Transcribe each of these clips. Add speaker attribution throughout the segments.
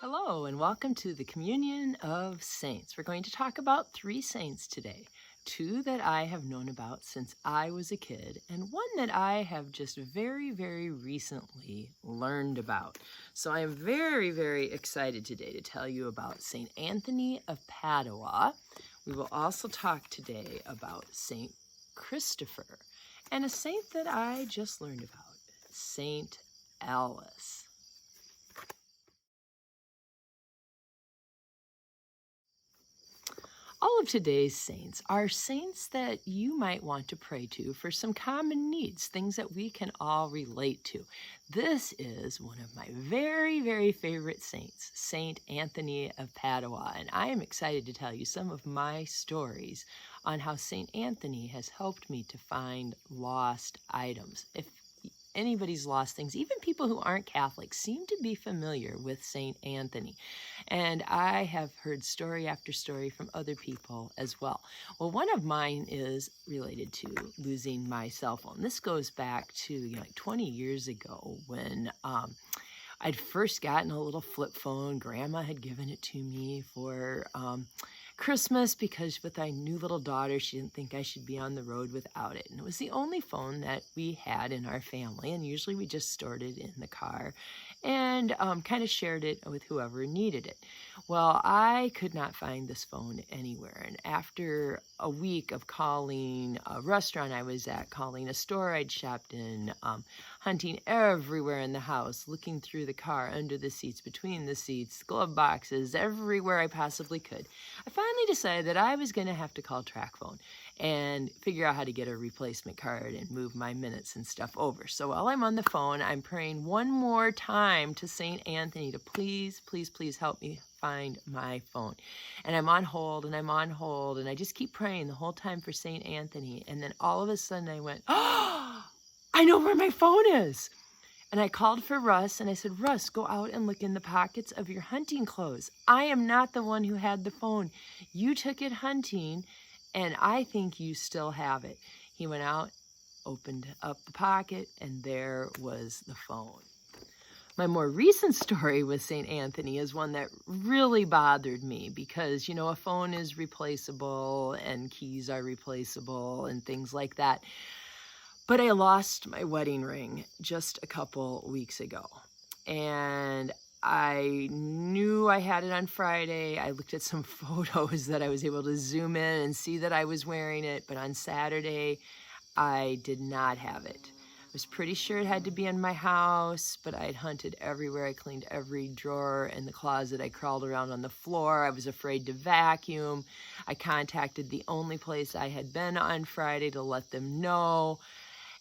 Speaker 1: Hello and welcome to the Communion of Saints. We're going to talk about 3 saints today. 2 that I have known about since I was a kid, and 1 that I have just very recently learned about. So I am very excited today to tell you about Saint Anthony of Padua. We will also talk today about Saint Christopher and a saint that I just learned about, Saint Alice. All of today's saints are saints that you might want to pray to for some common needs, things that we can all relate to. This is one of my very favorite saints, Saint Anthony of Padua, and I am excited to tell you some of my stories on how Saint Anthony has helped me to find lost items. If anybody's lost things, even people who aren't Catholic seem to be familiar with Saint Anthony. And I have heard story after story from other people as well. Well, one of mine is related to losing my cell phone. This goes back to like 20 years ago when I'd first gotten a little flip phone. Grandma had given it to me for Christmas because with my new little daughter, she didn't think I should be on the road without it. And it was the only phone that we had in our family. And usually we just stored it in the car and kind of shared it with whoever needed it. Well, I could not find this phone anywhere. And after a week of calling a restaurant I was at, calling a store I'd shopped in, hunting everywhere in the house, looking through the car, under the seats, between the seats, glove boxes, everywhere I possibly could, I finally decided that I was going to have to call TracFone and figure out how to get a replacement card and move my minutes and stuff over. So while I'm on the phone, I'm praying one more time to Saint Anthony to please help me find my phone. And I'm on hold and I'm on hold and I just keep praying the whole time for Saint Anthony. And then all of a sudden I went, oh, I know where my phone is. And I called for Russ and I said, Russ, go out and look in the pockets of your hunting clothes. I am not the one who had the phone. You took it hunting and I think you still have it. He went out, opened up the pocket, and there was the phone. My more recent story with St. Anthony is one that really bothered me because, you know, a phone is replaceable and keys are replaceable and things like that. But I lost my wedding ring just a couple weeks ago. And I knew I had it on Friday. I looked at some photos that I was able to zoom in and see that I was wearing it. But on Saturday, I did not have it. I was pretty sure it had to be in my house, but I'd hunted everywhere. I cleaned every drawer in the closet. I crawled around on the floor. I was afraid to vacuum. I contacted the only place I had been on Friday to let them know.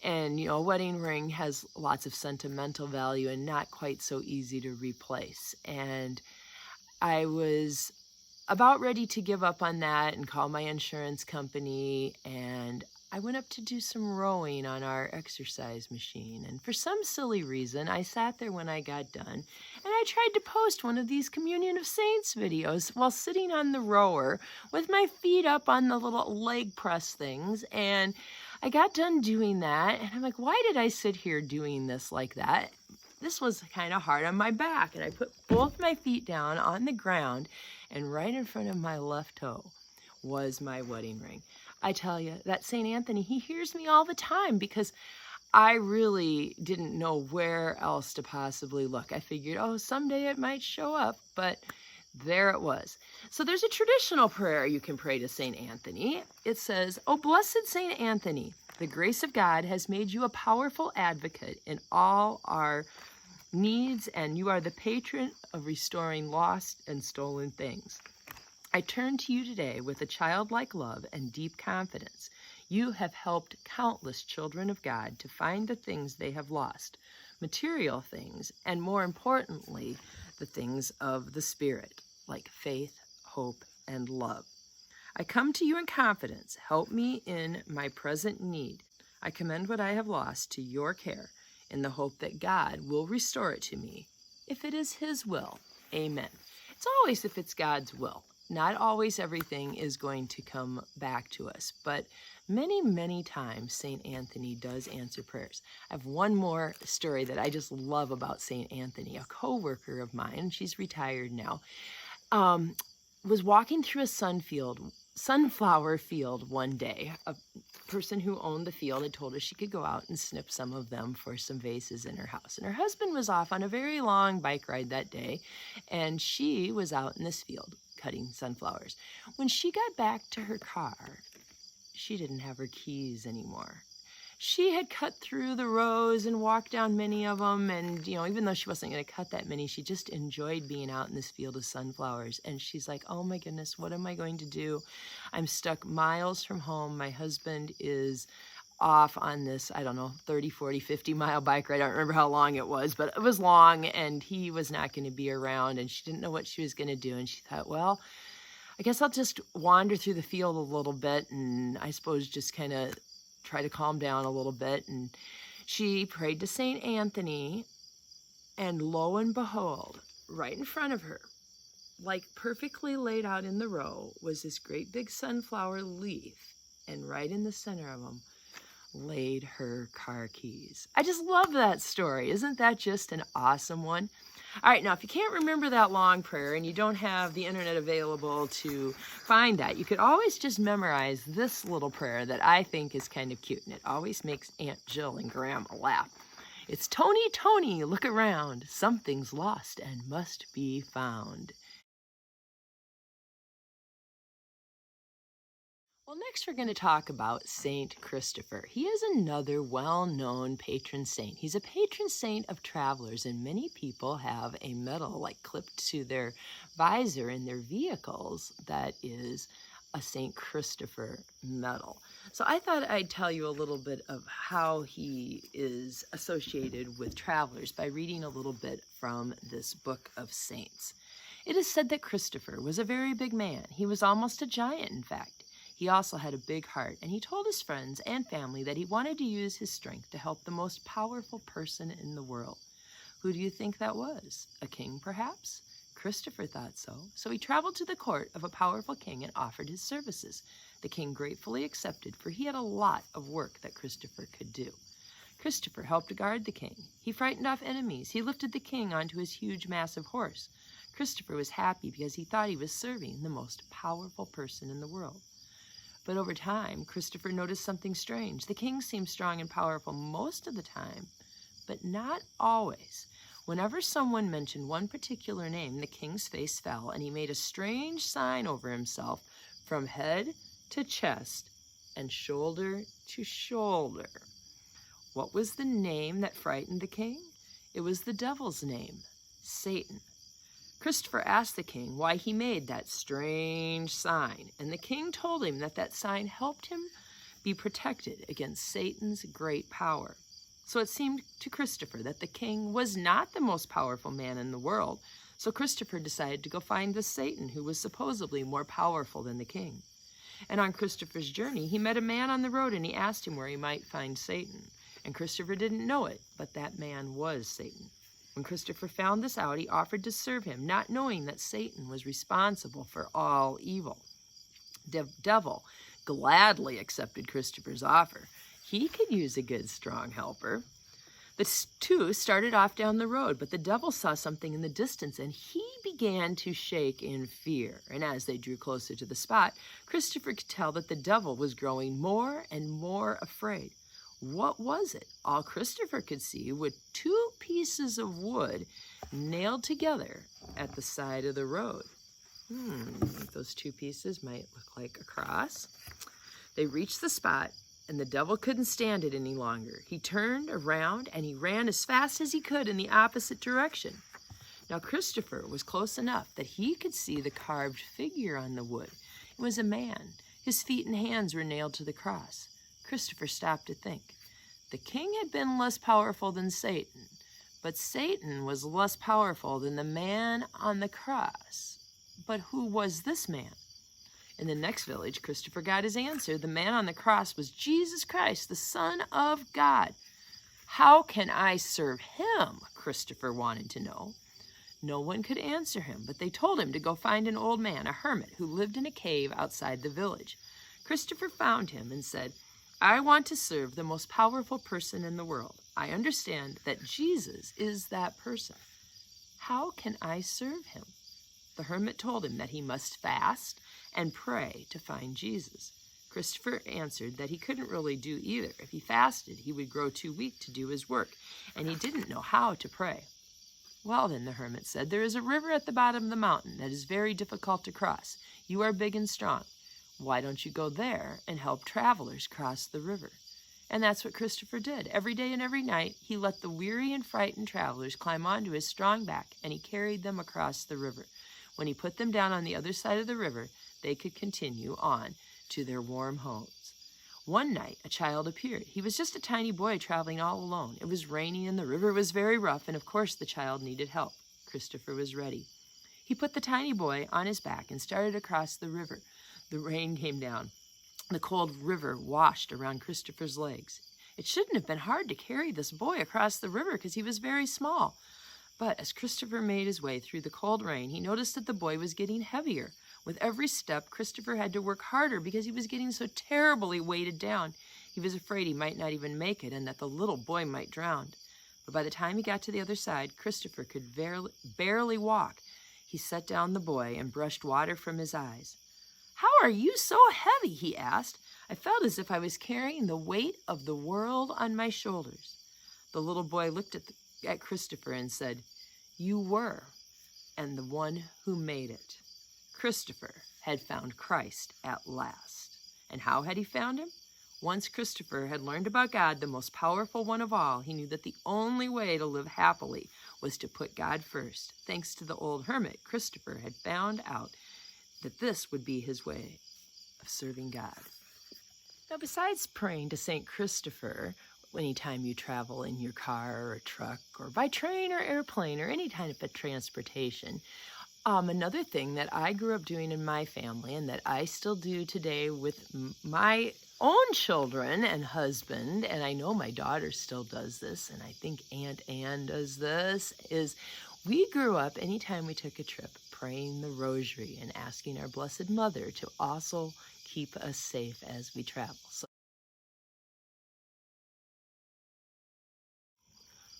Speaker 1: And, you know, a wedding ring has lots of sentimental value and not quite so easy to replace. And I was about ready to give up on that and call my insurance company. And I went up to do some rowing on our exercise machine. And for some silly reason, I sat there when I got done and I tried to post one of these Communion of Saints videos while sitting on the rower with my feet up on the little leg press things. And I got done doing that, and I'm like, why did I sit here doing this like that? This was kind of hard on my back, and I put both my feet down on the ground, and right in front of my left toe was my wedding ring. I tell you, that St. Anthony, he hears me all the time because I really didn't know where else to possibly look. I figured, oh, someday it might show up, but there it was. So there's a traditional prayer you can pray to St. Anthony. It says, "O blessed St. Anthony, the grace of God has made you a powerful advocate in all our needs, and you are the patron of restoring lost and stolen things. I turn to you today with a childlike love and deep confidence. You have helped countless children of God to find the things they have lost, material things, and more importantly, the things of the Spirit, like faith, hope, and love. I come to you in confidence. Help me in my present need. I commend what I have lost to your care in the hope that God will restore it to me, if it is His will. Amen." It's always if it's God's will. Not always everything is going to come back to us, but many, many times St. Anthony does answer prayers. I have one more story that I just love about St. Anthony. A co-worker of mine, she's retired now, was walking through a sunflower field one day. A person who owned the field had told her she could go out and snip some of them for some vases in her house. And her husband was off on a very long bike ride that day, and she was out in this field cutting sunflowers. When she got back to her car, she didn't have her keys anymore. She had cut through the rows and walked down many of them, and even though she wasn't going to cut that many, she just enjoyed being out in this field of sunflowers. And she's like, oh my goodness, what am I going to do? I'm stuck miles from home. My husband is off on this, I don't know, 30, 40, 50-mile bike ride. I don't remember how long it was, but it was long, and he was not going to be around, and she didn't know what she was going to do. And she thought, well, I guess I'll just wander through the field a little bit, and I suppose just kind of try to calm down a little bit. And she prayed to St. Anthony, and lo and behold, right in front of her, like perfectly laid out in the row, was this great big sunflower leaf, and right in the center of them laid her car keys. I just love that story. Isn't that just an awesome one? All right, now if you can't remember that long prayer and you don't have the internet available to find that, you could always just memorize this little prayer that I think is kind of cute, and it always makes Aunt Jill and Grandma laugh. It's Tony, Tony, look around. Something's lost and must be found. Well, next we're going to talk about Saint Christopher. He is another well-known patron saint. He's a patron saint of travelers, and many people have a medal clipped to their visor in their vehicles that is a Saint Christopher medal. So I thought I'd tell you a little bit of how he is associated with travelers by reading a little bit from this book of saints. It is said that Christopher was a very big man. He was almost a giant, in fact. He also had a big heart, and he told his friends and family that he wanted to use his strength to help the most powerful person in the world. Who do you think that was? A king, perhaps? Christopher thought so. So he traveled to the court of a powerful king and offered his services. The king gratefully accepted, for he had a lot of work that Christopher could do. Christopher helped guard the king. He frightened off enemies. He lifted the king onto his huge, massive horse. Christopher was happy because he thought he was serving the most powerful person in the world. But over time, Christopher noticed something strange. The king seemed strong and powerful most of the time, but not always. Whenever someone mentioned one particular name, the king's face fell, and he made a strange sign over himself from head to chest and shoulder to shoulder. What was the name that frightened the king? It was the devil's name, Satan. Christopher asked the king why he made that strange sign, and the king told him that that sign helped him be protected against Satan's great power. So it seemed to Christopher that the king was not the most powerful man in the world, so Christopher decided to go find this Satan, who was supposedly more powerful than the king. And on Christopher's journey, he met a man on the road, and he asked him where he might find Satan. And Christopher didn't know it, but that man was Satan. When Christopher found this out, he offered to serve him, not knowing that Satan was responsible for all evil. The devil gladly accepted Christopher's offer. He could use a good, strong helper. The two started off down the road, but the devil saw something in the distance, and he began to shake in fear. And as they drew closer to the spot, Christopher could tell that the devil was growing more and more afraid. What was it? All Christopher could see were two pieces of wood nailed together at the side of the road. Those two pieces might look like a cross. They reached the spot, and the devil couldn't stand it any longer. He turned around, and he ran as fast as he could in the opposite direction. Now, Christopher was close enough that he could see the carved figure on the wood. It was a man. His feet and hands were nailed to the cross. Christopher stopped to think. The king had been less powerful than Satan, but Satan was less powerful than the man on the cross. But who was this man? In the next village, Christopher got his answer. The man on the cross was Jesus Christ, the Son of God. How can I serve him? Christopher wanted to know. No one could answer him, but they told him to go find an old man, a hermit, who lived in a cave outside the village. Christopher found him and said, "I want to serve the most powerful person in the world. I understand that Jesus is that person. How can I serve him?" The hermit told him that he must fast and pray to find Jesus. Christopher answered that he couldn't really do either. If he fasted, he would grow too weak to do his work, and he didn't know how to pray. "Well then," the hermit said, "there is a river at the bottom of the mountain that is very difficult to cross. You are big and strong. Why don't you go there and help travelers cross the river?" And that's what Christopher did. Every day and every night, he let the weary and frightened travelers climb onto his strong back, and he carried them across the river. When he put them down on the other side of the river, they could continue on to their warm homes. One night, a child appeared. He was just a tiny boy traveling all alone. It was raining and the river was very rough, and of course the child needed help. Christopher was ready. He put the tiny boy on his back and started across the river. The rain came down. The cold river washed around Christopher's legs. It shouldn't have been hard to carry this boy across the river because he was very small. But as Christopher made his way through the cold rain, he noticed that the boy was getting heavier. With every step, Christopher had to work harder because he was getting so terribly weighted down. He was afraid he might not even make it and that the little boy might drown. But by the time he got to the other side, Christopher could barely walk. He set down the boy and brushed water from his eyes. "How are you so heavy?" he asked. "I felt as if I was carrying the weight of the world on my shoulders." The little boy looked at Christopher and said, "You were, and the one who made it." Christopher had found Christ at last. And how had he found him? Once Christopher had learned about God, the most powerful one of all, he knew that the only way to live happily was to put God first. Thanks to the old hermit, Christopher had found out that this would be his way of serving God. Now, besides praying to St. Christopher, anytime you travel in your car or a truck or by train or airplane or any kind of a transportation, another thing that I grew up doing in my family and that I still do today with my own children and husband, and I know my daughter still does this, and I think Aunt Ann does this, is we grew up anytime we took a trip praying the rosary and asking our Blessed Mother to also keep us safe as we travel. So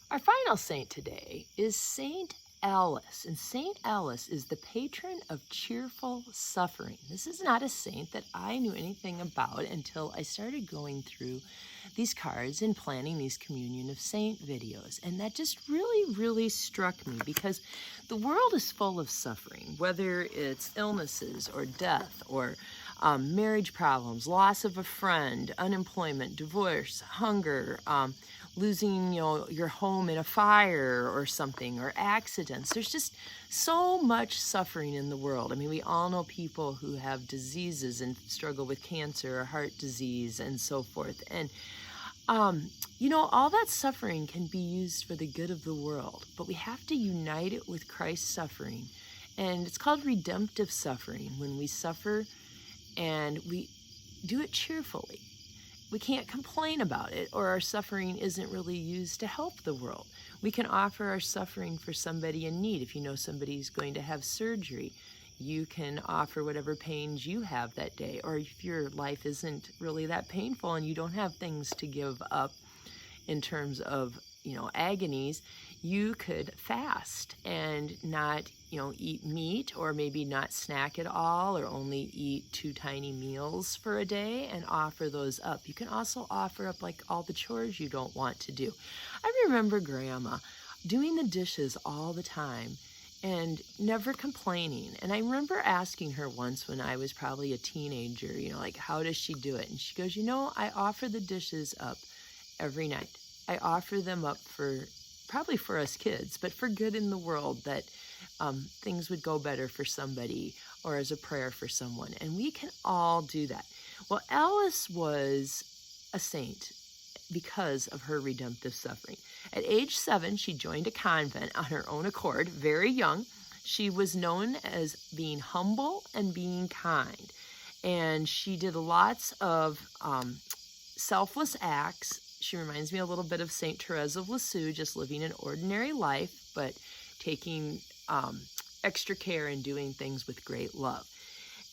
Speaker 1: our final saint today is Saint Alice, and Saint Alice is the patron of cheerful suffering. This is not a saint that I knew anything about until I started going through these cards and planning these Communion of Saint videos, and that just really struck me because the world is full of suffering, whether it's illnesses or death or marriage problems, loss of a friend, unemployment, divorce, hunger, losing, your home in a fire or something, or accidents. There's just so much suffering in the world. I mean, we all know people who have diseases and struggle with cancer or heart disease and so forth. And, all that suffering can be used for the good of the world, but we have to unite it with Christ's suffering. And it's called redemptive suffering when we suffer and we do it cheerfully. We can't complain about it, or our suffering isn't really used to help the world. We can offer our suffering for somebody in need. If you know somebody's going to have surgery, you can offer whatever pains you have that day. Or if your life isn't really that painful and you don't have things to give up in terms of, agonies, you could fast and not, eat meat, or maybe not snack at all, or only eat 2 tiny meals for a day and offer those up. You can also offer up like all the chores you don't want to do. I remember Grandma doing the dishes all the time and never complaining. And I remember asking her once when I was probably a teenager, how does she do it? And she goes, I offer the dishes up every night. I offer them up probably for us kids, but for good in the world, that things would go better for somebody, or as a prayer for someone. And we can all do that. Well, Alice was a saint because of her redemptive suffering. At age 7, she joined a convent on her own accord, very young. She was known as being humble and being kind. And she did lots of selfless acts. She reminds me a little bit of Saint Therese of Lisieux, just living an ordinary life, but taking extra care in doing things with great love.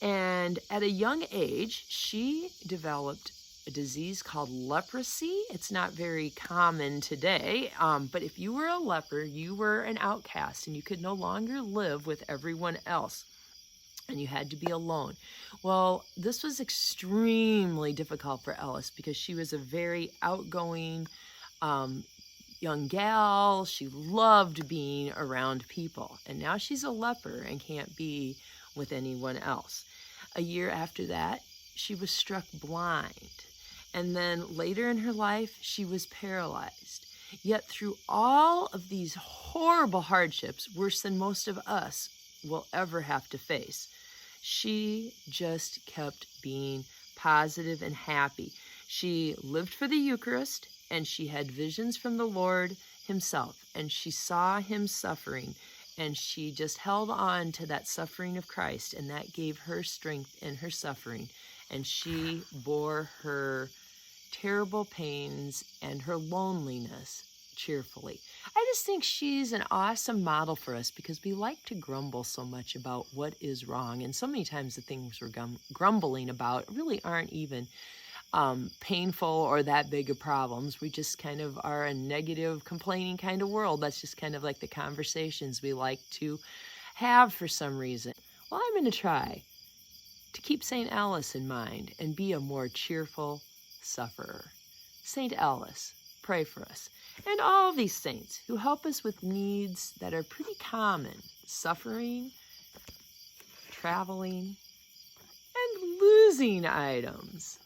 Speaker 1: And at a young age, she developed a disease called leprosy. It's not very common today, but if you were a leper, you were an outcast and you could no longer live with everyone else and you had to be alone. Well, this was extremely difficult for Ellis because she was a very outgoing young gal. She loved being around people, and now she's a leper and can't be with anyone else. A year after that, she was struck blind. And then later in her life, she was paralyzed. Yet through all of these horrible hardships, worse than most of us will ever have to face, she just kept being positive and happy. She lived for the Eucharist, and she had visions from the Lord himself, and she saw him suffering, and she just held on to that suffering of Christ, and that gave her strength in her suffering, and she bore her terrible pains and her loneliness cheerfully. I just think she's an awesome model for us because we like to grumble so much about what is wrong, and so many times the things we're grumbling about really aren't even painful or that big of problems. We just kind of are a negative, complaining kind of world. That's just kind of like the conversations we like to have for some reason. Well, I'm going to try to keep St. Alice in mind and be a more cheerful sufferer. St. Alice, pray for us. And all these saints who help us with needs that are pretty common: suffering, traveling, and losing items.